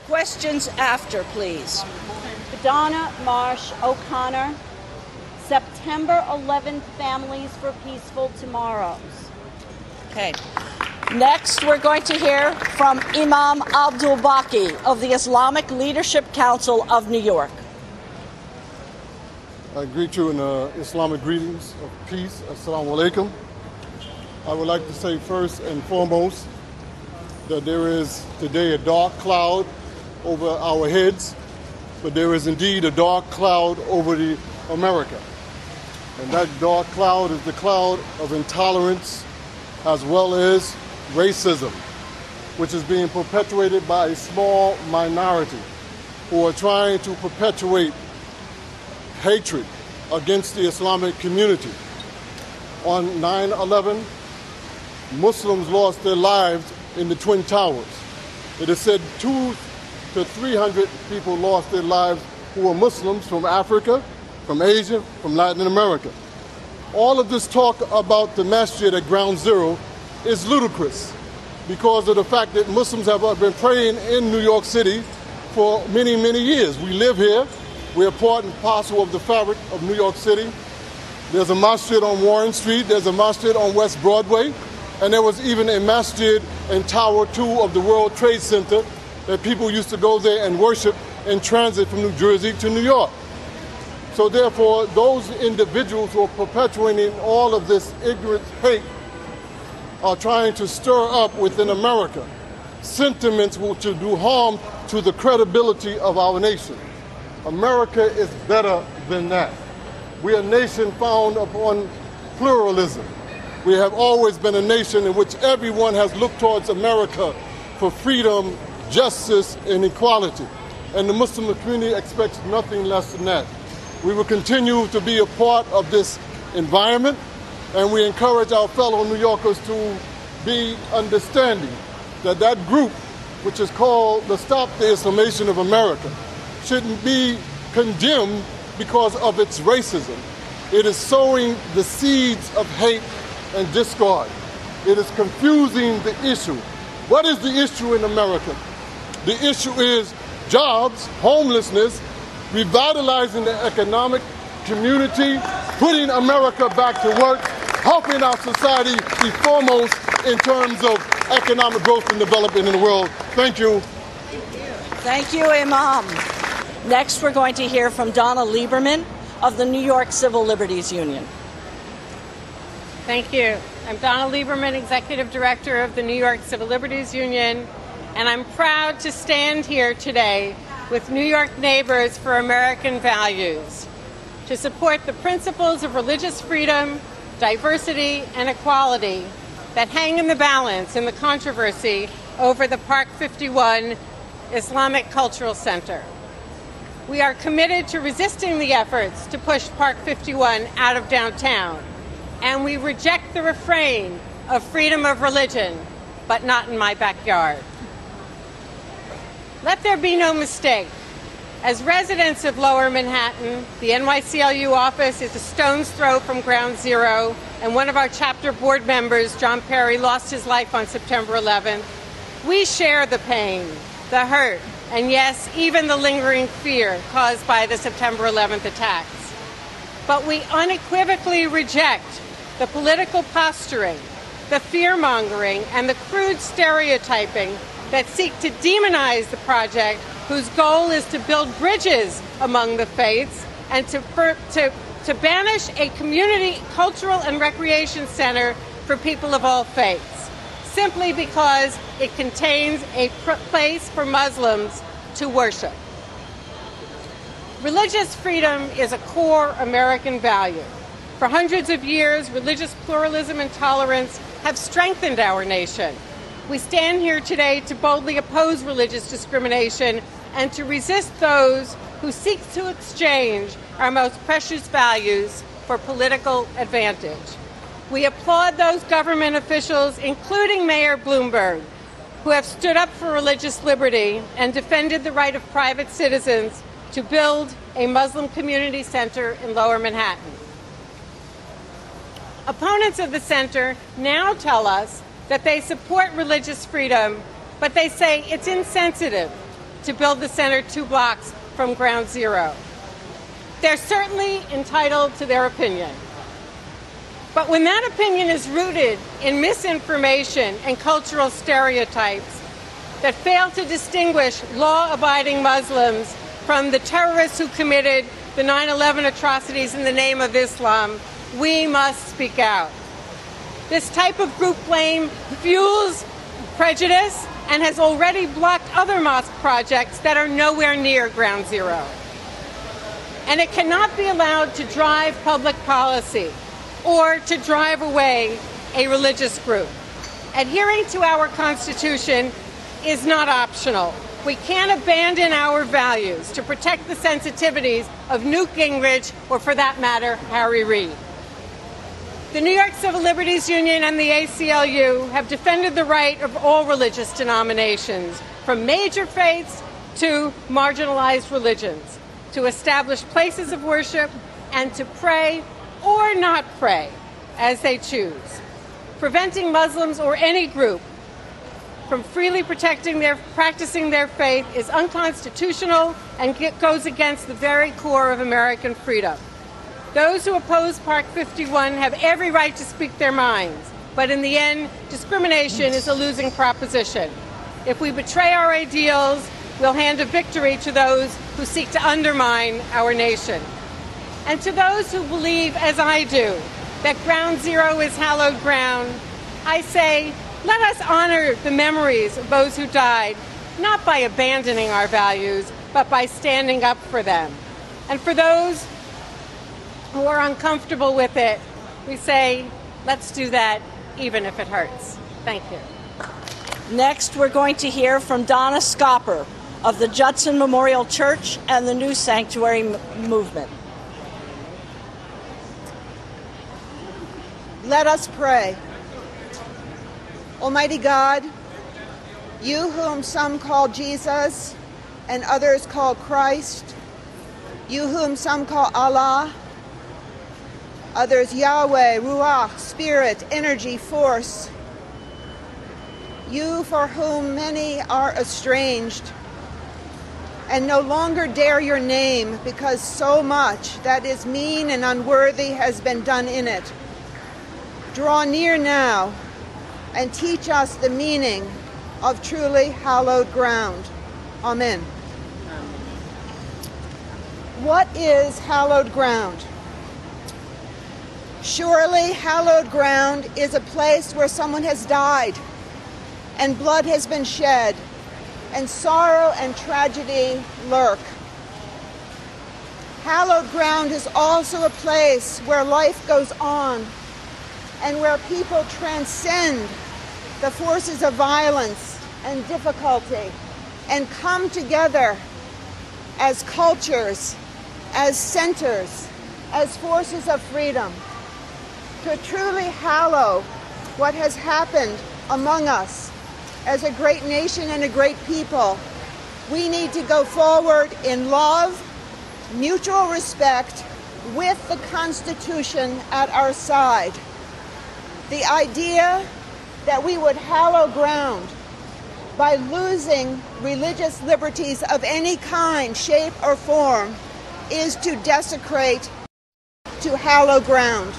Questions after, please. Donna Marsh O'Connor, September 11th, Families for Peaceful Tomorrows. Okay. Next, we're going to hear from Imam Abdul Baqi of the Islamic Leadership Council of New York. I greet you in Islamic greetings of peace. Assalamu alaikum. I would like to say first and foremost that there is today a dark cloud over our heads, but there is indeed a dark cloud over America. And that dark cloud is the cloud of intolerance as well as racism, which is being perpetuated by a small minority who are trying to perpetuate hatred against the Islamic community. On 9/11, Muslims lost their lives in the Twin Towers. It is said 200 to 300 people lost their lives who were Muslims from Africa, from Asia, from Latin America. All of this talk about the masjid at Ground Zero is ludicrous because of the fact that Muslims have been praying in New York City for many, many years. We live here. We are part and parcel of the fabric of New York City. There's a masjid on Warren Street. There's a masjid on West Broadway. And there was even a masjid in Tower 2 of the World Trade Center that people used to go there and worship in transit from New Jersey to New York. So therefore, those individuals who are perpetuating all of this ignorant hate are trying to stir up within America sentiments which will do harm to the credibility of our nation. America is better than that. We are a nation found upon pluralism. We have always been a nation in which everyone has looked towards America for freedom, justice, and equality. And the Muslim community expects nothing less than that. We will continue to be a part of this environment, and we encourage our fellow New Yorkers to be understanding that that group, which is called the Stop the Islamization of America, shouldn't be condemned because of its racism. It is sowing the seeds of hate and discord. It is confusing the issue. What is the issue in America? The issue is jobs, homelessness, revitalizing the economic community, putting America back to work, helping our society be foremost in terms of economic growth and development in the world. Thank you. Thank you, Imam. Next, we're going to hear from Donna Lieberman of the New York Civil Liberties Union. Thank you. I'm Donna Lieberman, Executive Director of the New York Civil Liberties Union, and I'm proud to stand here today with New York Neighbors for American Values to support the principles of religious freedom, diversity, and equality that hang in the balance in the controversy over the Park 51 Islamic Cultural Center. We are committed to resisting the efforts to push Park 51 out of downtown, and we reject the refrain of freedom of religion, but not in my backyard. Let there be no mistake. As residents of Lower Manhattan, the NYCLU office is a stone's throw from Ground Zero, and one of our chapter board members, John Perry, lost his life on September 11th. We share the pain, the hurt, and yes, even the lingering fear caused by the September 11th attacks. But we unequivocally reject the political posturing, the fear-mongering, and the crude stereotyping that seek to demonize the project, whose goal is to build bridges among the faiths and to banish a community cultural and recreation center for people of all faiths, simply because it contains a place for Muslims to worship. Religious freedom is a core American value. For hundreds of years, religious pluralism and tolerance have strengthened our nation. We stand here today to boldly oppose religious discrimination and to resist those who seek to exchange our most precious values for political advantage. We applaud those government officials, including Mayor Bloomberg, who have stood up for religious liberty and defended the right of private citizens to build a Muslim community center in Lower Manhattan. Opponents of the center now tell us that they support religious freedom, but they say it's insensitive to build the center 2 blocks from ground zero. They're certainly entitled to their opinion. But when that opinion is rooted in misinformation and cultural stereotypes that fail to distinguish law-abiding Muslims from the terrorists who committed the 9/11 atrocities in the name of Islam, we must speak out. This type of group blame fuels prejudice and has already blocked other mosque projects that are nowhere near ground zero. And it cannot be allowed to drive public policy or to drive away a religious group. Adhering to our Constitution is not optional. We can't abandon our values to protect the sensitivities of Newt Gingrich or, for that matter, Harry Reid. The New York Civil Liberties Union and the ACLU have defended the right of all religious denominations, from major faiths to marginalized religions, to establish places of worship and to pray or not pray as they choose. Preventing Muslims or any group from freely practicing their faith is unconstitutional and goes against the very core of American freedom. Those who oppose Park 51 have every right to speak their minds, but in the end, discrimination is a losing proposition. If we betray our ideals, we'll hand a victory to those who seek to undermine our nation. And to those who believe, as I do, that ground zero is hallowed ground, I say, let us honor the memories of those who died, not by abandoning our values, but by standing up for them. And for those who are uncomfortable with it, we say, let's do that even if it hurts. Thank you. Next, we're going to hear from Donna Scopper of the Judson Memorial Church and the New Sanctuary Movement. Let us pray. Almighty God, you whom some call Jesus and others call Christ, you whom some call Allah, others Yahweh, Ruach, Spirit, Energy, Force, you for whom many are estranged and no longer dare your name because so much that is mean and unworthy has been done in it. Draw near now and teach us the meaning of truly hallowed ground. Amen. What is hallowed ground? Surely hallowed ground is a place where someone has died and blood has been shed and sorrow and tragedy lurk. Hallowed ground is also a place where life goes on and where people transcend the forces of violence and difficulty and come together as cultures, as centers, as forces of freedom. To truly hallow what has happened among us as a great nation and a great people, we need to go forward in love, mutual respect, with the Constitution at our side. The idea that we would hallow ground by losing religious liberties of any kind, shape, or form is to desecrate, to hallow ground.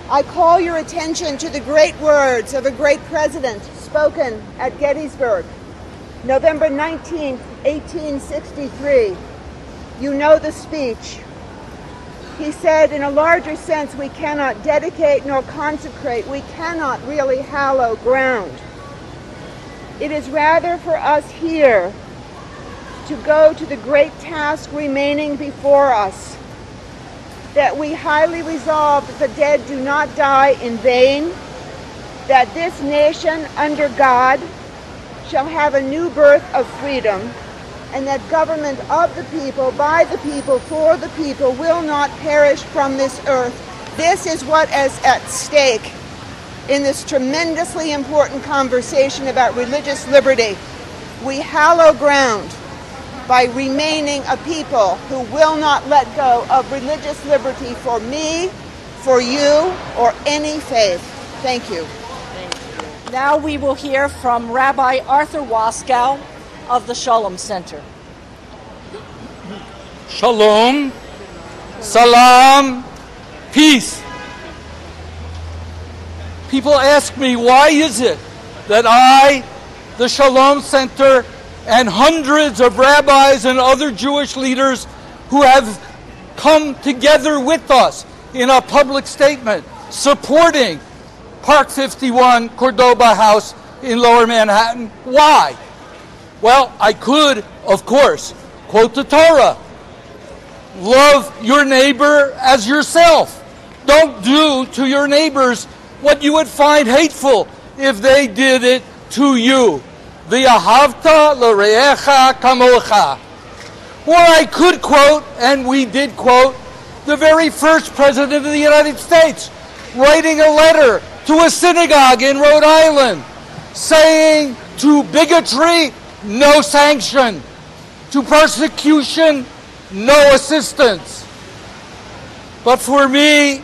I call your attention to the great words of a great president spoken at Gettysburg, November 19, 1863. You know the speech. He said, in a larger sense, we cannot dedicate nor consecrate. We cannot really hallow ground. It is rather for us here to go to the great task remaining before us, that we highly resolve that the dead do not die in vain, that this nation under God shall have a new birth of freedom, and that government of the people, by the people, for the people will not perish from this earth. This is what is at stake in this tremendously important conversation about religious liberty. We hallow ground by remaining a people who will not let go of religious liberty for me, for you, or any faith. Thank you. Now we will hear from Rabbi Arthur Waskow of the Shalom Center. Shalom, salam, peace. People ask me, why is it that I, the Shalom Center, and hundreds of rabbis and other Jewish leaders who have come together with us in a public statement supporting Park 51 Cordoba House in Lower Manhattan, why? Well, I could, of course, quote the Torah. Love your neighbor as yourself. Don't do to your neighbors what you would find hateful if they did it to you. V'ahavta l're'echa kamocha. Or I could quote, and we did quote, the very first president of the United States writing a letter to a synagogue in Rhode Island saying to bigotry, no sanction. To persecution, no assistance. But for me,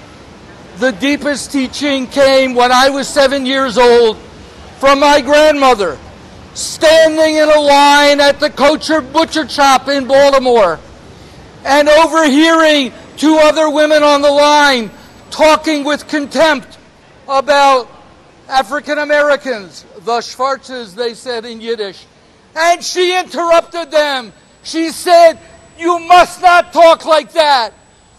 the deepest teaching came when I was 7 years old from my grandmother, standing in a line at the Kosher Butcher Shop in Baltimore and overhearing two other women on the line talking with contempt about African Americans, the Schwarzes, they said in Yiddish. And she interrupted them. She said, "You must not talk like that.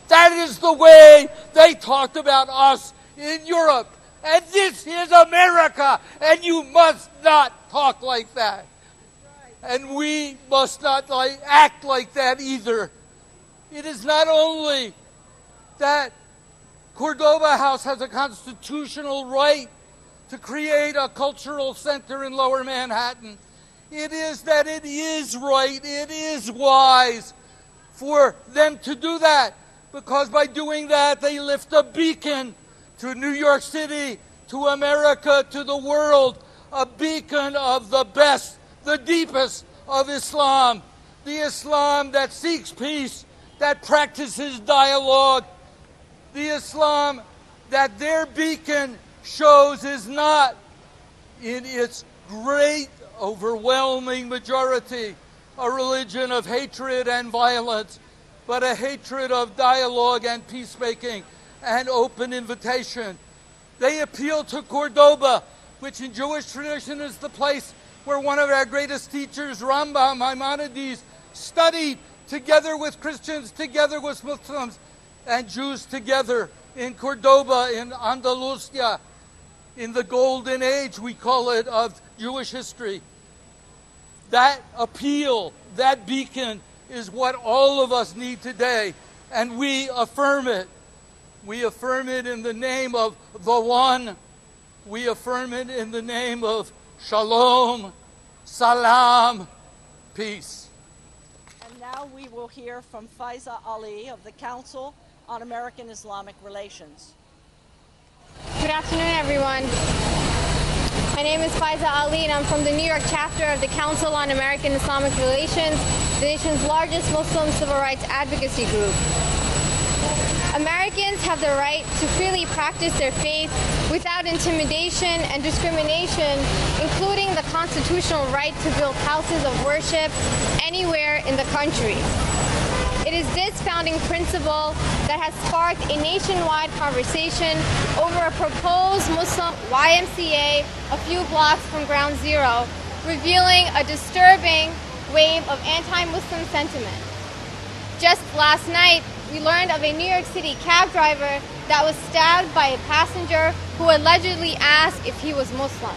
That is the way they talked about us in Europe. And this is America, and you must not talk like that." And we must not act like that either. It is not only that Cordoba House has a constitutional right to create a cultural center in Lower Manhattan. It is that it is right, it is wise for them to do that, because by doing that they lift a beacon to New York City, to America, to the world, a beacon of the best, the deepest of Islam, the Islam that seeks peace, that practices dialogue, the Islam that their beacon shows is not in its great overwhelming majority a religion of hatred and violence, but a hatred of dialogue and peacemaking and open invitation. They appeal to Cordoba, which in Jewish tradition is the place where one of our greatest teachers, Rambam Maimonides, studied together with Christians, together with Muslims and Jews together in Cordoba, in Andalusia, in the golden age, we call it, of Jewish history. That appeal, that beacon, is what all of us need today, and we affirm it. We affirm it in the name of the One. We affirm it in the name of Shalom, Salam, peace. And now we will hear from Faiza Ali of the Council on American Islamic Relations. Good afternoon, everyone. My name is Faiza Ali, and I'm from the New York chapter of the Council on American Islamic Relations, the nation's largest Muslim civil rights advocacy group. Americans have the right to freely practice their faith without intimidation and discrimination, including the constitutional right to build houses of worship anywhere in the country. It is this founding principle that has sparked a nationwide conversation over a proposed Muslim YMCA a few blocks from Ground Zero, revealing a disturbing wave of anti-Muslim sentiment. Just last night, we learned of a New York City cab driver that was stabbed by a passenger who allegedly asked if he was Muslim.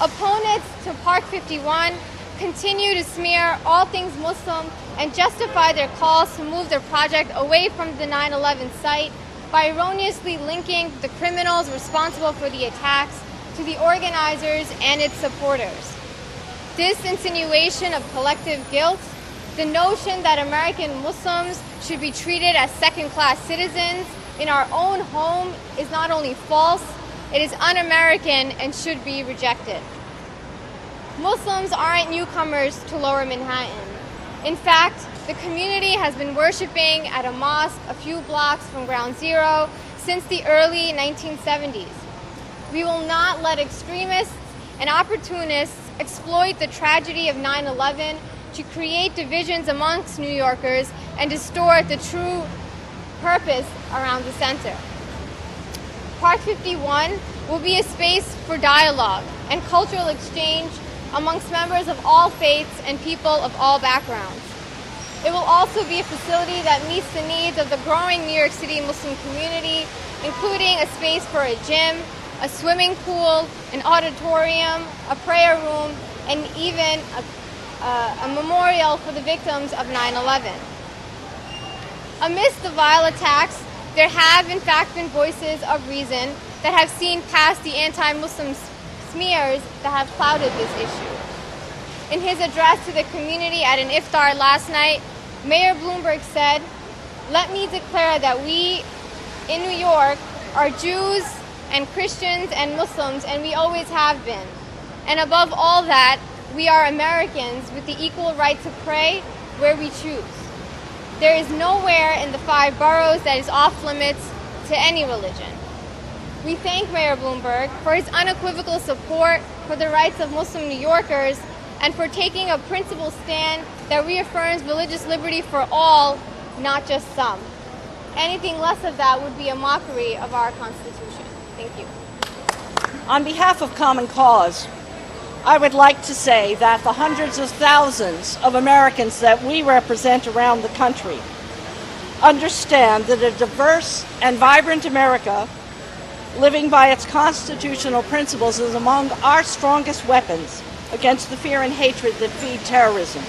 Opponents to Park 51 continue to smear all things Muslim and justify their calls to move their project away from the 9/11 site by erroneously linking the criminals responsible for the attacks to the organizers and its supporters. This insinuation of collective guilt, the notion that American Muslims should be treated as second-class citizens in our own home, is not only false, it is un-American and should be rejected. Muslims aren't newcomers to Lower Manhattan. In fact, the community has been worshiping at a mosque a few blocks from Ground Zero since the early 1970s. We will not let extremists and opportunists exploit the tragedy of 9/11 to create divisions amongst New Yorkers and distort the true purpose around the center. Park 51 will be a space for dialogue and cultural exchange amongst members of all faiths and people of all backgrounds. It will also be a facility that meets the needs of the growing New York City Muslim community, including a space for a gym, a swimming pool, an auditorium, a prayer room, and even a memorial for the victims of 9/11. Amidst the vile attacks, there have in fact been voices of reason that have seen past the anti-Muslim smears that have clouded this issue. In his address to the community at an iftar last night, Mayor Bloomberg said, "Let me declare that we in New York are Jews and Christians and Muslims, and we always have been. And above all that, we are Americans with the equal right to pray where we choose. There is nowhere in the 5 boroughs that is off limits to any religion." We thank Mayor Bloomberg for his unequivocal support for the rights of Muslim New Yorkers and for taking a principled stand that reaffirms religious liberty for all, not just some. Anything less of that would be a mockery of our Constitution. Thank you. On behalf of Common Cause, I would like to say that the hundreds of thousands of Americans that we represent around the country understand that a diverse and vibrant America living by its constitutional principles is among our strongest weapons against the fear and hatred that feed terrorism.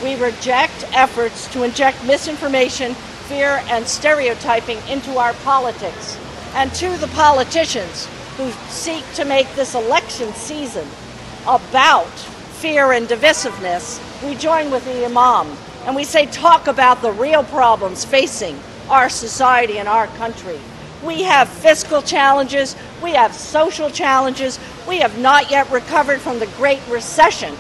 We reject efforts to inject misinformation, fear, and stereotyping into our politics. And to the politicians who seek to make this election season about fear and divisiveness, we join with the Imam and we say, talk about the real problems facing our society and our country. We have fiscal challenges, we have social challenges, we have not yet recovered from the Great Recession.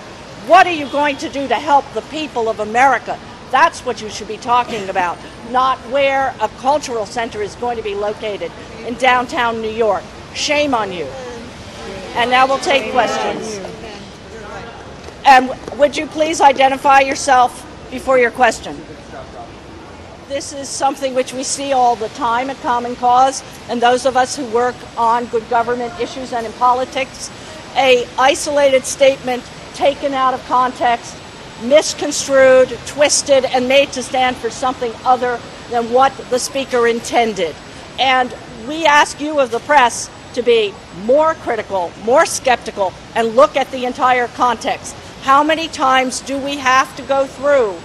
What are you going to do to help the people of America? That's what you should be talking about, not where a cultural center is going to be located in downtown New York. Shame on you. And now we'll take questions. And would you please identify yourself before your question? This is something which we see all the time at Common Cause, and those of us who work on good government issues and in politics, an isolated statement taken out of context, misconstrued, twisted, and made to stand for something other than what the speaker intended. And we ask you of the press to be more critical, more skeptical, and look at the entire context. How many times do we have to go through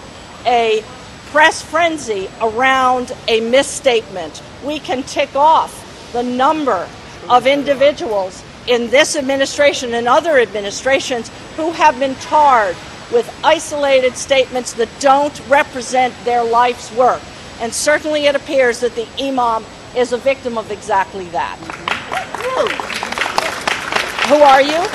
a press frenzy around a misstatement? We can tick off the number of individuals in this administration and other administrations who have been tarred with isolated statements that don't represent their life's work. And certainly it appears that the Imam is a victim of exactly that. Who are you?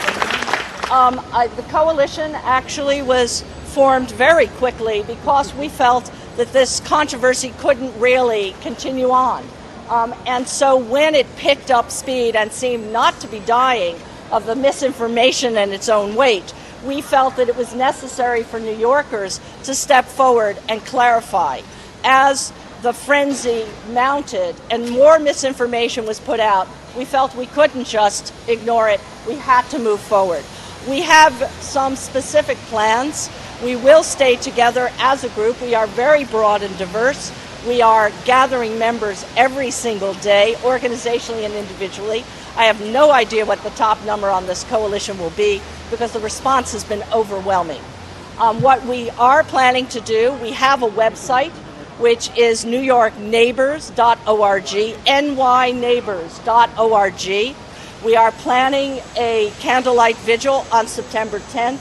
The coalition actually was formed very quickly because we felt that this controversy couldn't really continue on. And so when it picked up speed and seemed not to be dying of the misinformation and its own weight, we felt that it was necessary for New Yorkers to step forward and clarify. As the frenzy mounted and more misinformation was put out, we felt we couldn't just ignore it. We had to move forward. We have some specific plans. We will stay together as a group. We are very broad and diverse. We are gathering members every single day, organizationally and individually. I have no idea what the top number on this coalition will be because the response has been overwhelming. What we are planning to do, we have a website, which is newyorkneighbors.org, nyneighbors.org. We are planning a candlelight vigil on September 10th.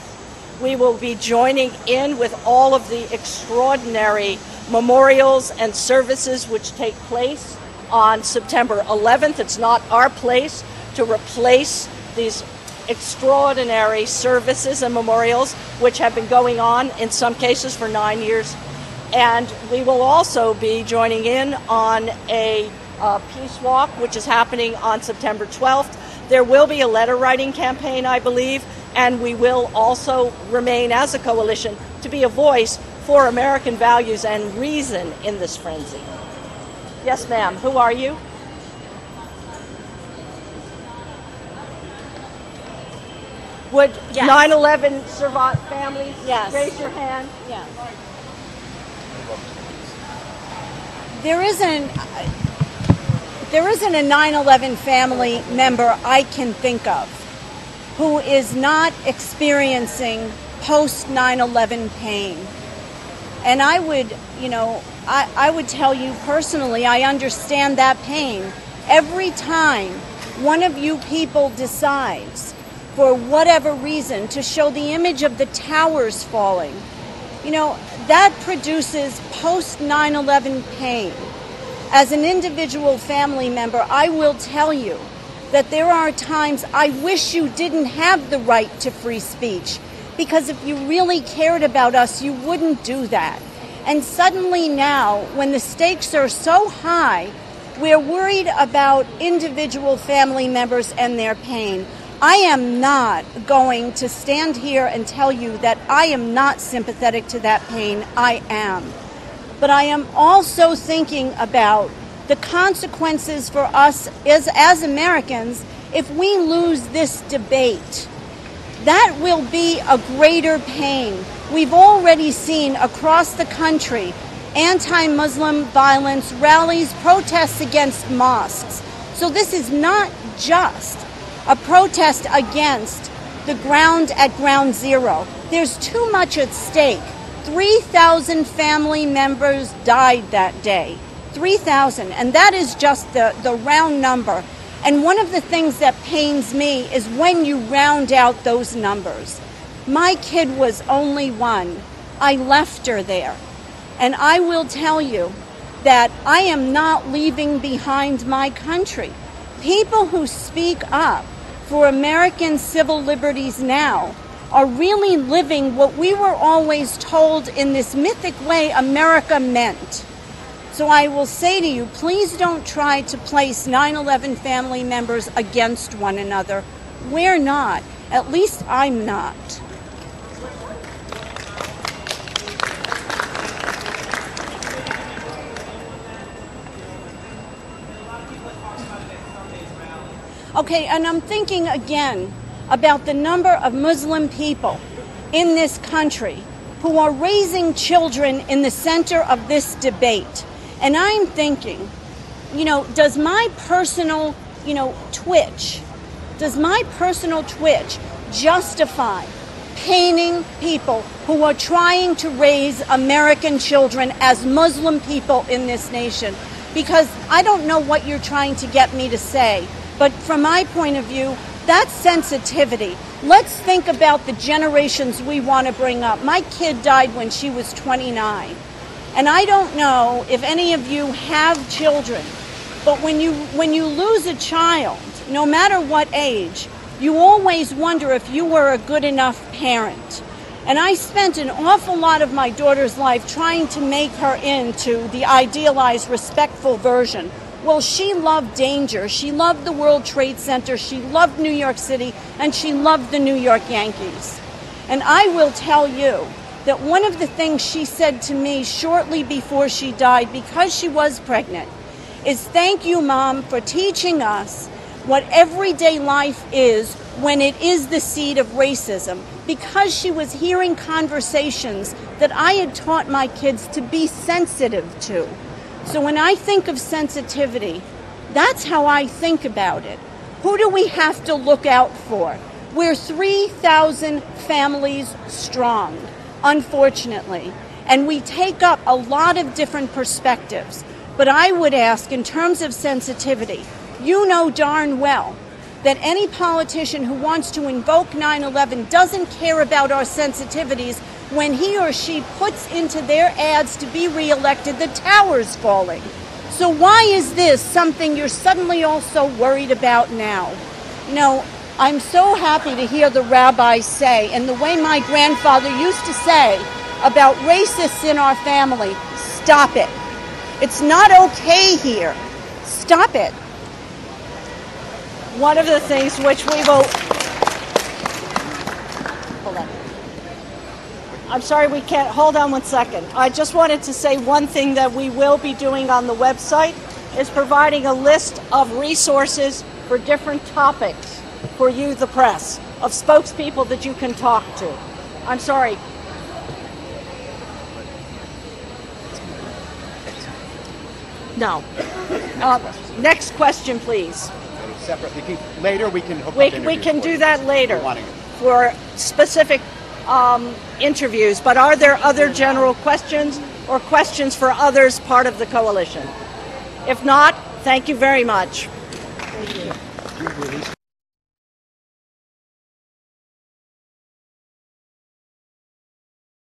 We will be joining in with all of the extraordinary memorials and services which take place on September 11th. It's not our place to replace these extraordinary services and memorials which have been going on in some cases for 9 years. And we will also be joining in on a peace walk which is happening on September 12th. There will be a letter writing campaign, I believe, and we will also remain as a coalition to be a voice for American values and reason in this frenzy. Yes, ma'am. Who are you? Would 9/11 survivor families raise your hand? Yes. There isn't a 9/11 family member I can think of who is not experiencing post 9/11 pain. And I would, I would tell you personally, I understand that pain. Every time one of you people decides, for whatever reason, to show the image of the towers falling, that produces post 9/11 pain. As an individual family member, I will tell you that there are times I wish you didn't have the right to free speech, because if you really cared about us, you wouldn't do that. And suddenly now, when the stakes are so high, we're worried about individual family members and their pain. I am not going to stand here and tell you that I am not sympathetic to that pain. I am. But I am also thinking about the consequences for us as Americans if we lose this debate. That will be a greater pain. We've already seen across the country anti-Muslim violence, rallies, protests against mosques. So this is not just a protest against the ground at ground zero. There's too much at stake. 3,000 family members died that day. 3,000, and that is just the round number. And one of the things that pains me is when you round out those numbers. My kid was only one. I left her there. And I will tell you that I am not leaving behind my country. People who speak up for American civil liberties now are really living what we were always told in this mythic way America meant. So I will say to you, please don't try to place 9/11 family members against one another. We're not. At least I'm not. Okay, and I'm thinking again about the number of Muslim people in this country who are raising children in the center of this debate. And I'm thinking, does my personal, twitch justify paining people who are trying to raise American children as Muslim people in this nation? Because I don't know what you're trying to get me to say, but from my point of view, that's sensitivity. Let's think about the generations we want to bring up. My kid died when she was 29. And I don't know if any of you have children, but when you lose a child, no matter what age, you always wonder if you were a good enough parent. And I spent an awful lot of my daughter's life trying to make her into the idealized, respectful version. Well, she loved danger. She loved the World Trade Center. She loved New York City, and she loved the New York Yankees. And I will tell you that one of the things she said to me shortly before she died, because she was pregnant, is thank you, Mom, for teaching us what everyday life is when it is the seed of racism, because she was hearing conversations that I had taught my kids to be sensitive to. So when I think of sensitivity, that's how I think about it. Who do we have to look out for? We're 3,000 families strong, unfortunately, and we take up a lot of different perspectives. But I would ask, in terms of sensitivity, you know darn well that any politician who wants to invoke 9/11 doesn't care about our sensitivities when he or she puts into their ads to be reelected the towers falling. So why is this something you're suddenly also worried about now? I'm so happy to hear the rabbis say, and the way my grandfather used to say about racists in our family, stop it. It's not okay here. Stop it. One of the things which we will hold on. I'm sorry we can't, hold on one second. I just wanted to say one thing that we will be doing on the website is providing a list of resources for different topics for you, the press, of spokespeople that you can talk to. I'm sorry. No. Next question, please. Separately. Later we can hook up We interviews can for do you. that later We're wanting it. for specific interviews. But are there other general questions or questions for others part of the coalition? If not, thank you very much.